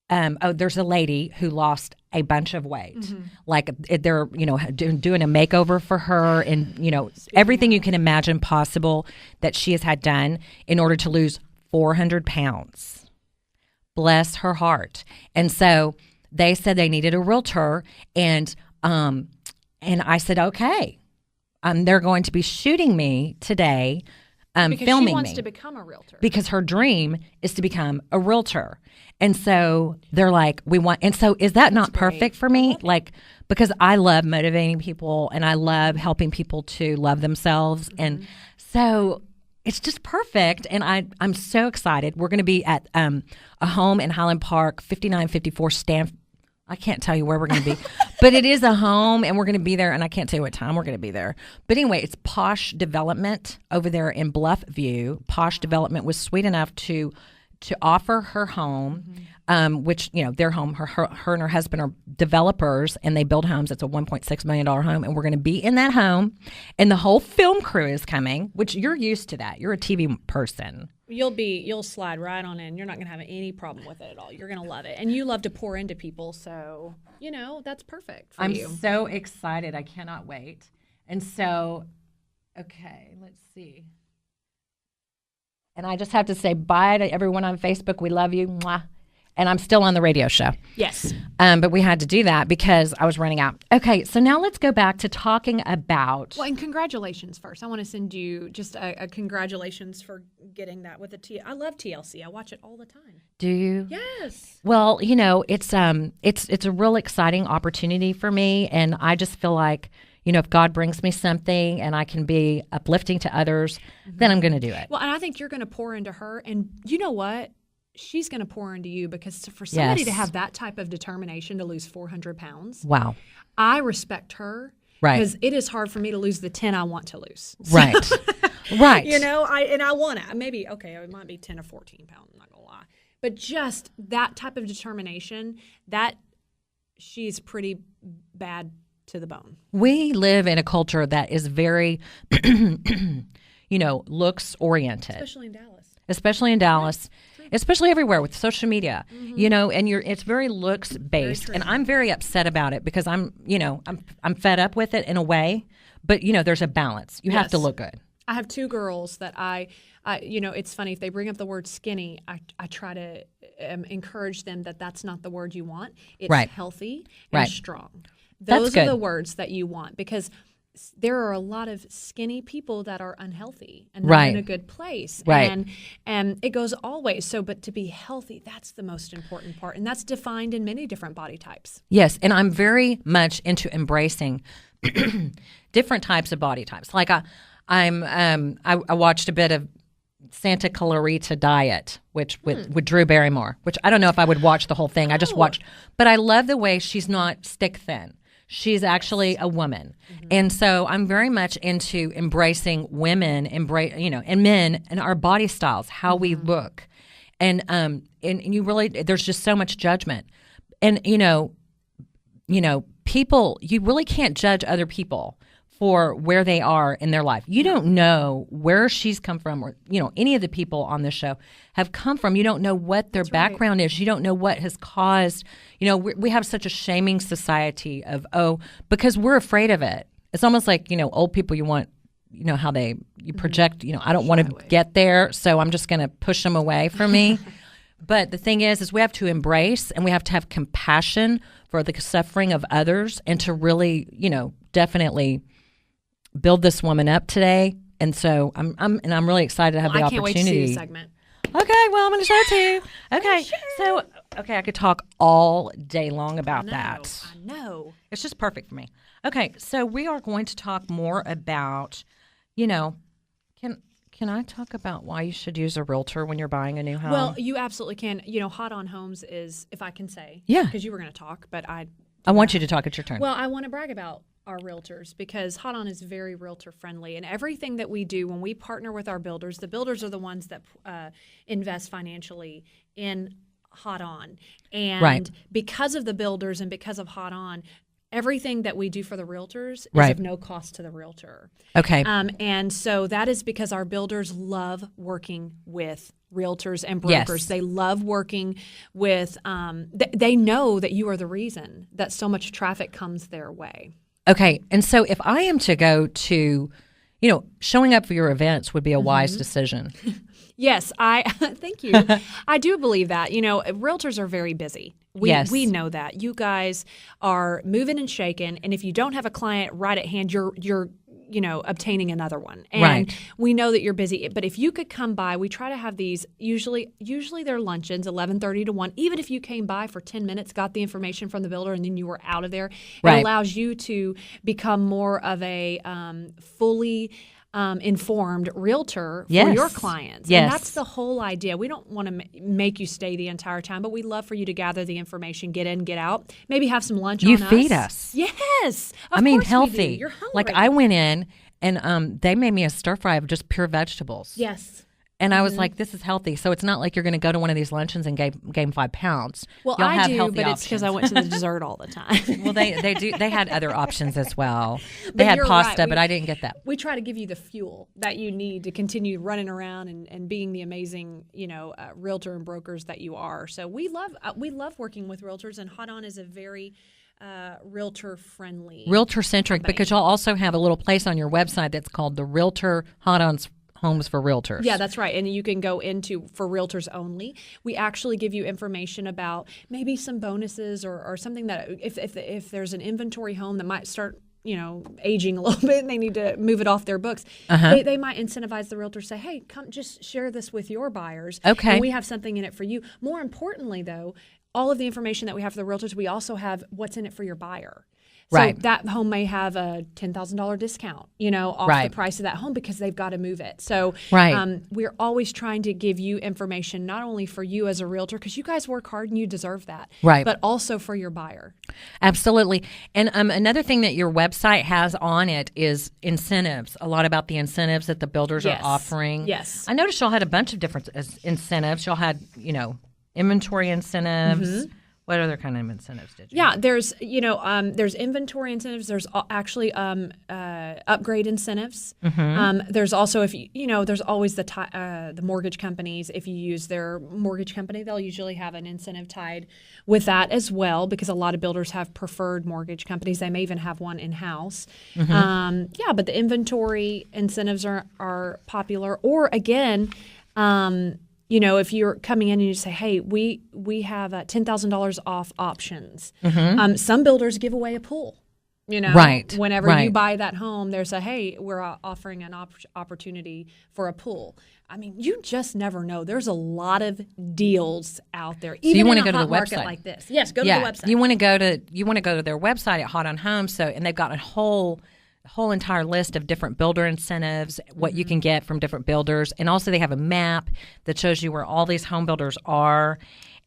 there's a lady who lost a bunch of weight. Mm-hmm. Like they're, doing a makeover for her and, everything you can imagine possible that she has had done in order to lose 400 pounds. Bless her heart. And so they said they needed a realtor and I said, okay. They're going to be shooting me today. Because filming she wants me to become a realtor. because her dream is to become a realtor. And so they're like, and so is that not perfect for me? Like, because I love motivating people and I love helping people to love themselves. Mm-hmm. And so it's just perfect. And I'm so excited. We're going to be at a home in Highland Park, 5954 Stanford. I can't tell you where we're going to be, but it is a home and we're going to be there. And I can't tell you what time we're going to be there. But anyway, it's Posh Development over there in Bluffview. Posh Development was sweet enough to offer her home, which, their home, her and her husband are developers and they build homes. It's a $1.6 million home. And we're going to be in that home and the whole film crew is coming, which you're used to that. You're a TV person. You'll slide right on in. You're not going to have any problem with it at all. You're going to love it. And you love to pour into people. So, that's perfect for you. I'm so excited. I cannot wait. And so, okay, let's see. And I just have to say bye to everyone on Facebook. We love you. Mwah. And I'm still on the radio show. Yes. But we had to do that because I was running out. Okay, so now let's go back to talking about... Well, and congratulations first. I want to send you just a congratulations for getting that with I love TLC. I watch it all the time. Do you? Yes. Well, it's a real exciting opportunity for me, and I just feel like, if God brings me something and I can be uplifting to others, then I'm going to do it. Well, and I think you're going to pour into her, and you know what? She's going to pour into you because for somebody to have that type of determination to lose 400 pounds, wow, I respect her. Right. Because it is hard for me to lose the 10 I want to lose. Right. Right. I want to. Maybe, okay, it might be 10 or 14 pounds, I'm not going to lie. But just that type of determination, that she's pretty bad to the bone. We live in a culture that is very, looks oriented. Especially in Dallas. Especially everywhere with social media, and it's very looks based, and I'm very upset about it because I'm fed up with it in a way, but there's a balance. You have to look good. I have two girls that I it's funny if they bring up the word skinny, I try to encourage them that that's not the word you want. It's healthy and strong. Those are the words that you want because there are a lot of skinny people that are unhealthy and not in a good place. Right. And it goes always. So, but to be healthy, that's the most important part. And that's defined in many different body types. Yes. And I'm very much into embracing different types of body types. Like I watched a bit of Santa Clarita Diet, which with Drew Barrymore, which I don't know if I would watch the whole thing. I just watched. But I love the way she's not stick thin. She's actually a woman. And so I'm very much into embracing women, and men and our body styles, how we look. And you really, there's just so much judgment. And, people, you really can't judge other people for where they are in their life. You don't know where she's come from, or, any of the people on this show have come from. You don't know what their background is. You don't know what has caused, we have such a shaming society of, because we're afraid of it. It's almost like, old people, you want, how you project, I don't want to get there, so I'm just going to push them away from me. But the thing is we have to embrace, and we have to have compassion for the suffering of others, and to really, definitely build this woman up today. And so I'm really excited to have the opportunity. I can't wait to see the segment. Okay, well, I'm going to show it to you. Okay, so I could talk all day long about that. I know. It's just perfect for me. Okay, so we are going to talk more about, can I talk about why you should use a realtor when you're buying a new home? Well, you absolutely can. HotOnHomes is, if I can say, because you were going to talk, but I want you to talk. It's your turn. Well, I want to brag about our realtors, because HotOn is very realtor friendly, and everything that we do when we partner with our builders, the builders are the ones that invest financially in HotOn. And because of the builders and because of HotOn, everything that we do for the realtors is of no cost to the realtor. Okay. And so that is because our builders love working with realtors and brokers. Yes. They love working with, they know that you are the reason that so much traffic comes their way. Okay. And so if I am to go to, showing up for your events would be a wise decision. Yes, thank you. I do believe that. Realtors are very busy. We know that. You guys are moving and shaking, and if you don't have a client right at hand, you're obtaining another one. And we know that you're busy. But if you could come by, we try to have these, usually they're luncheons, 11:30 to 1. Even if you came by for 10 minutes, got the information from the builder, and then you were out of there, it allows you to become more of a fully informed realtor for your clients. Yes. And that's the whole idea. We don't want to make you stay the entire time, but we'd love for you to gather the information, get in, get out, maybe have some lunch on us. You feed us. Yes. I mean, healthy. You're hungry. Like I went in and they made me a stir fry of just pure vegetables. Yes. And I was like, this is healthy. So it's not like you're going to go to one of these luncheons and gain 5 pounds. Well, Y'all I have do, healthy but it's because I went to the dessert all the time. Well, they do. They had other options as well. They had pasta, but I didn't get that. We try to give you the fuel that you need to continue running around and being the amazing, realtor and brokers that you are. So we love working with realtors, and HotOn is a very realtor-friendly realtor-centric company. Because y'all also have a little place on your website that's called the Realtor HotOn's Homes for Realtors. Yeah, that's right. And you can go into for realtors only. We actually give you information about maybe some bonuses or something that if there's an inventory home that might start aging a little bit and they need to move it off their books, they might incentivize the realtor, say, hey, come just share this with your buyers. Okay. And we have something in it for you. More importantly, though, all of the information that we have for the realtors, we also have what's in it for your buyer. So that home may have a $10,000 discount, off the price of that home because they've got to move it. So we're always trying to give you information, not only for you as a realtor, because you guys work hard and you deserve that, but also for your buyer. Absolutely. And another thing that your website has on it is incentives, a lot about the incentives that the builders are offering. Yes. I noticed y'all had a bunch of different incentives. Y'all had, inventory incentives. What other kind of incentives did you have? There's inventory incentives. There's actually upgrade incentives. There's also there's always the mortgage companies. If you use their mortgage company, they'll usually have an incentive tied with that as well, because a lot of builders have preferred mortgage companies. They may even have one in-house. But the inventory incentives are popular. Or again, if you're coming in and you say, hey, we have $10,000 off options. Some builders give away a pool. You know, whenever you buy that home, there's hey, we're offering an opportunity for a pool. I mean, you just never know. There's a lot of deals out there. Even you want in to go a to the hot market website like this. Yes, go to the website. You want to go to their website at HotOnHomes. And they've got a whole entire list of different builder incentives, what you can get from different builders, and also they have a map that shows you where all these home builders are.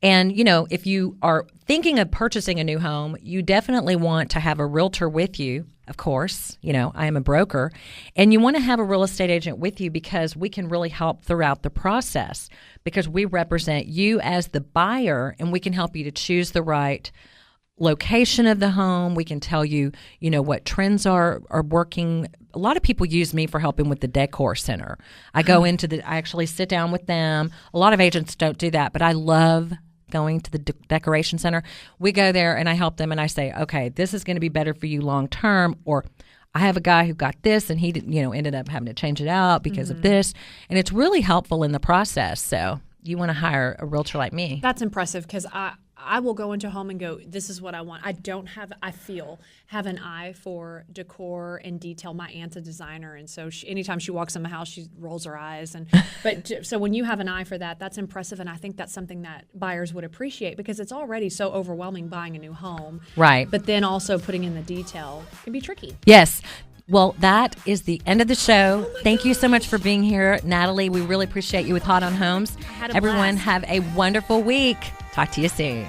And, if you are thinking of purchasing a new home, you definitely want to have a realtor with you, of course. I am a broker. And you want to have a real estate agent with you because we can really help throughout the process because we represent you as the buyer and we can help you to choose the right location of the home. We can tell you, what trends are working. A lot of people use me for helping with the decor center. I actually sit down with them. A lot of agents don't do that, but I love going to the decoration center. We go there and I help them and I say, okay, this is going to be better for you long term, or I have a guy who got this and he ended up having to change it out because of this. And it's really helpful in the process. So you want to hire a realtor like me. That's impressive because I will go into a home and go, this is what I want. I have an eye for decor and detail. My aunt's a designer, and so anytime she walks in my house, she rolls her eyes. So when you have an eye for that, that's impressive, and I think that's something that buyers would appreciate because it's already so overwhelming buying a new home. Right. But then also putting in the detail can be tricky. Yes. Well, that is the end of the show. Thank you so much for being here, Natalie. We really appreciate you with HotOnHomes. Everyone, have a wonderful week. Talk to you soon.